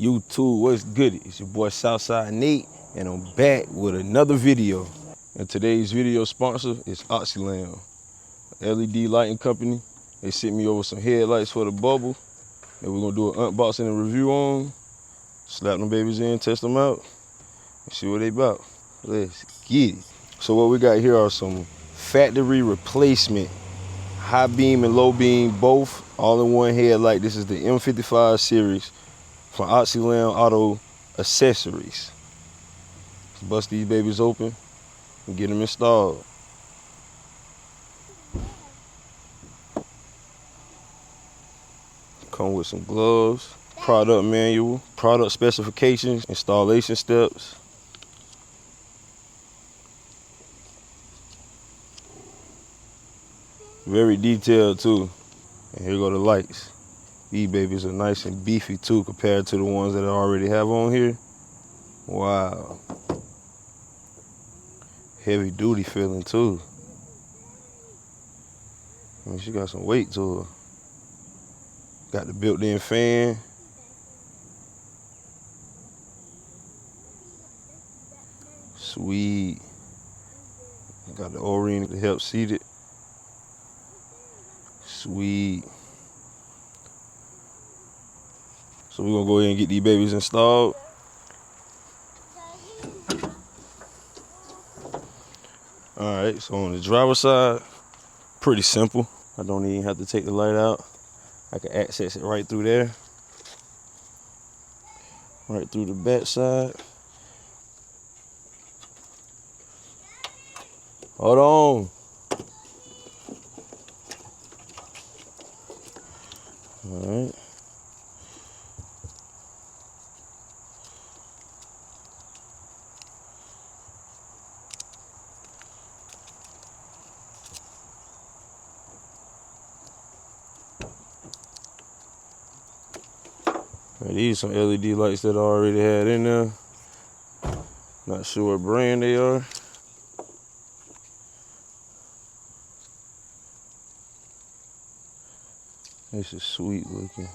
YouTube, what's good? It's your boy Southside Nate, and I'm back with another video. And today's video sponsor is OXILAM, LED lighting company. They sent me over some headlights for the bubble that we're gonna do an unboxing and review on. Slap them babies in, test them out, and see what they about. Let's get it. So what we got here are some factory replacement high beam and low beam, both all in one headlight. This is the M55 series from OXILAM Auto Accessories. Let's bust these babies open and get them installed. Come with some gloves, product manual, product specifications, installation steps. Very detailed too. And here go the lights. These babies are nice and beefy too compared to the ones that I already have on here. Wow. Heavy duty feeling too. I mean, she got some weight to her. Got the built-in fan. Sweet. Got the O-ring to help seat it. Sweet. So we're gonna go ahead and get these babies installed. All right, so on the driver's side, pretty simple. I don't even have to take the light out. I can access it right through there. Right through the back side. Hold on. All right. Now, these are some LED lights that I already had in there. Not sure what brand they are. This is sweet looking.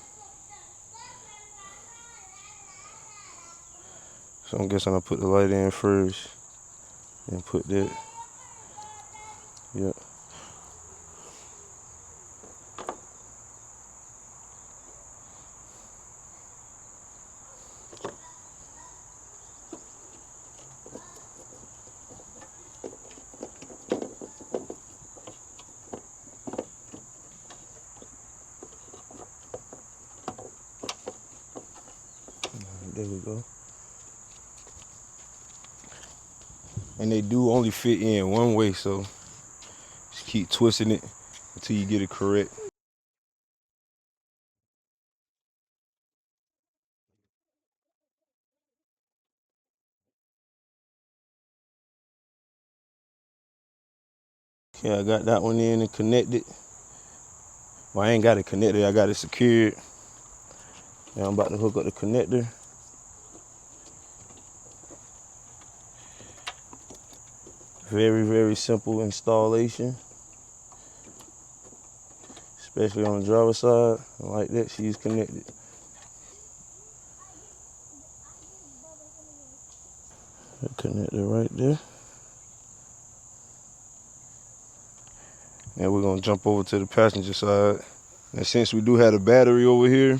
So I'm guessing I'll put the light in first and put that. Yep. There we go. And they do only fit in one way, so just keep twisting it until you get it correct. Okay, I got that one in and connected. Well, I ain't got it connected, I got it secured. Now I'm about to hook up the connector. Very, very simple installation. Especially on the driver's side. Like that, she's connected. The connector right there. Now we're gonna jump over to the passenger side. And since we do have a battery over here,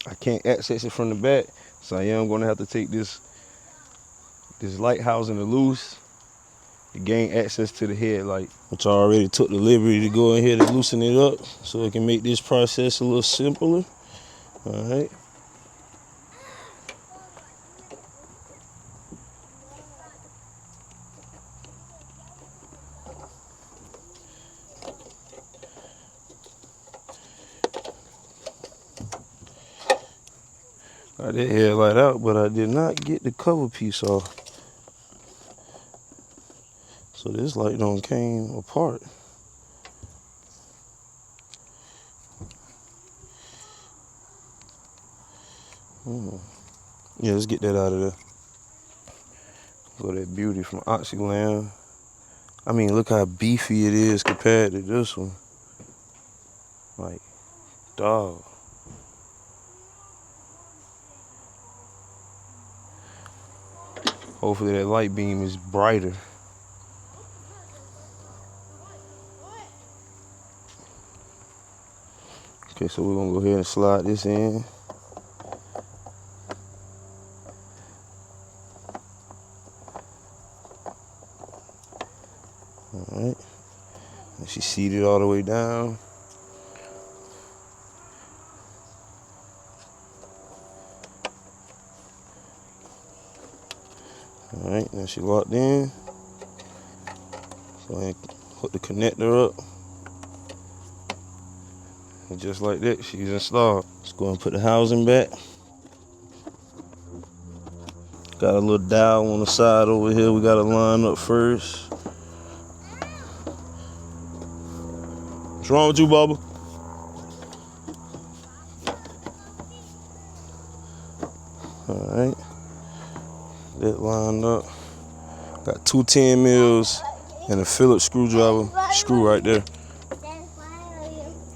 I can't access it from the back, so I am gonna have to take this light housing loose to gain access to the headlight, which I already took the liberty to go ahead and loosen it up so it can make this process a little simpler. All right. Got that headlight out, but I did not get the cover piece off. So this light don't came apart. Yeah, let's get that out of there. Look at that beauty from OXILAM. I mean, look how beefy it is compared to this one. Like, dog. Hopefully that light beam is brighter. Okay, so we're gonna go ahead and slide this in. All right, and she's seated all the way down. All right, now she locked in. So I hook the connector up. And just like that, she's installed. Let's go and put the housing back. Got a little dial on the side over here. We gotta line up first. What's wrong with you, Bubba? All right, that lined up. Got two 10 mils and a Phillips screwdriver screw right there.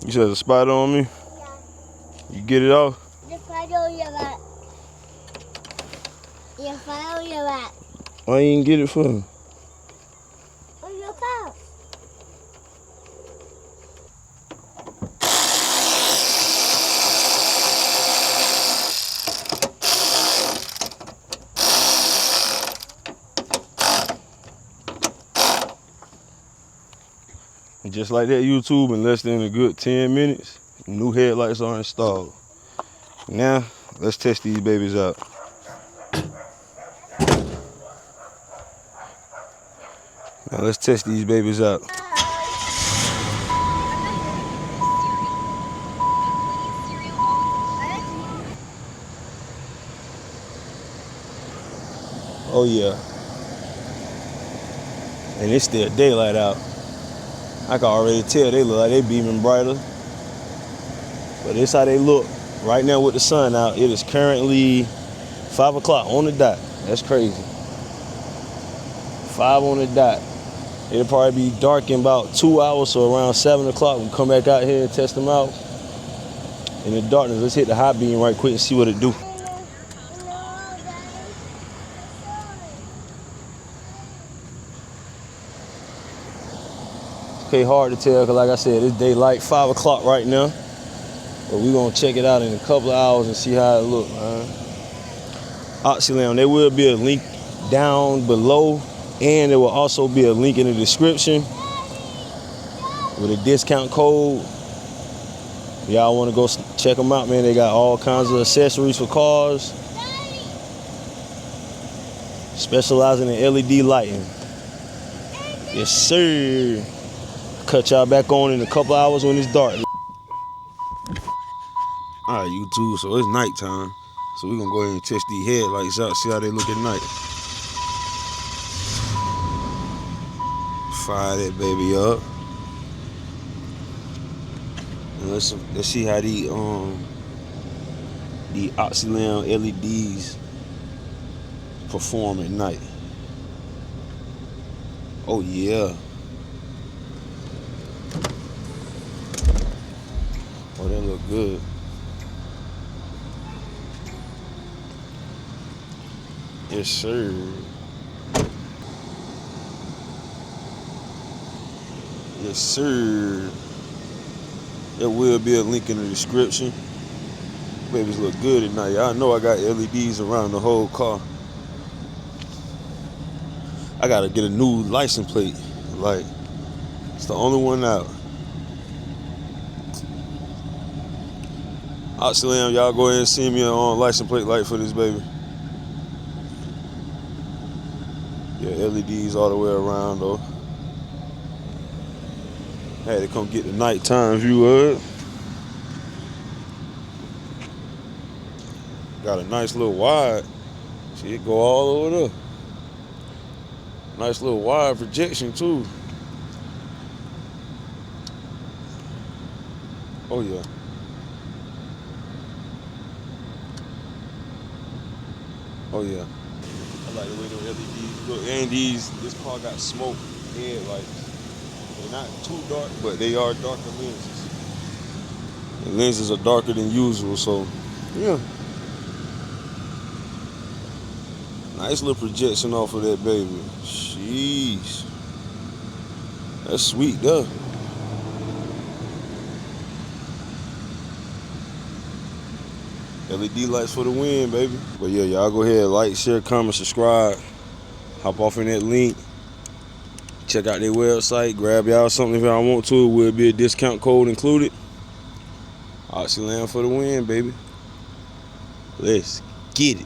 You said there's a spider on me? Yeah. You get it off? The spider on your back. The spider on your back. Why you didn't get it for me? On your back. And just like that, YouTube, in less than a good 10 minutes, new headlights are installed. Now, let's test these babies out. Now, let's test these babies out. Oh, yeah. And it's still daylight out. I can already tell they look like they beaming brighter. But this how they look right now with the sun out. It is currently 5 o'clock on the dot. That's crazy. 5 on the dot. It'll probably be dark in about 2 hours, so around 7 o'clock we'll come back out here and test them out. In the darkness, let's hit the high beam right quick and see what it do. Okay, hard to tell, because like I said, it's daylight, 5 o'clock right now. But we're going to check it out in a couple of hours and see how it look, man. OXILAM, there will be a link down below, and there will also be a link in the description with a discount code. Y'all want to go check them out, man. They got all kinds of accessories for cars, specializing in LED lighting. Yes, sir. Cut y'all back on in a couple hours when it's dark. All right, YouTube, so it's nighttime. So we're gonna go ahead and test these headlights out, see how they look at night. Fire that baby up. And let's see how the OXILAM LEDs perform at night. Oh yeah. Oh, that look good. Yes, sir. Yes, sir. There will be a link in the description. Babies look good at night. Y'all know I got LEDs around the whole car. I gotta get a new license plate. Like, it's the only one out. OXILAM, y'all go ahead and see me on license plate light for this baby. Yeah, LEDs all the way around though. Had to come get the nighttime view of it. Got a nice little wide. See, it go all over there. Nice little wide projection too. Oh yeah. Oh yeah. I like the way the LEDs look. And this car got smoke headlights. They're not too dark, but they are darker lenses. The lenses are darker than usual, so yeah. Nice little projection off of that baby. Jeez. That's sweet though. LED lights for the win, baby. But yeah, y'all go ahead, like, share, comment, subscribe. Hop off in that link. Check out their website. Grab y'all something if y'all want to. It will be a discount code included. OXILAM for the win, baby. Let's get it.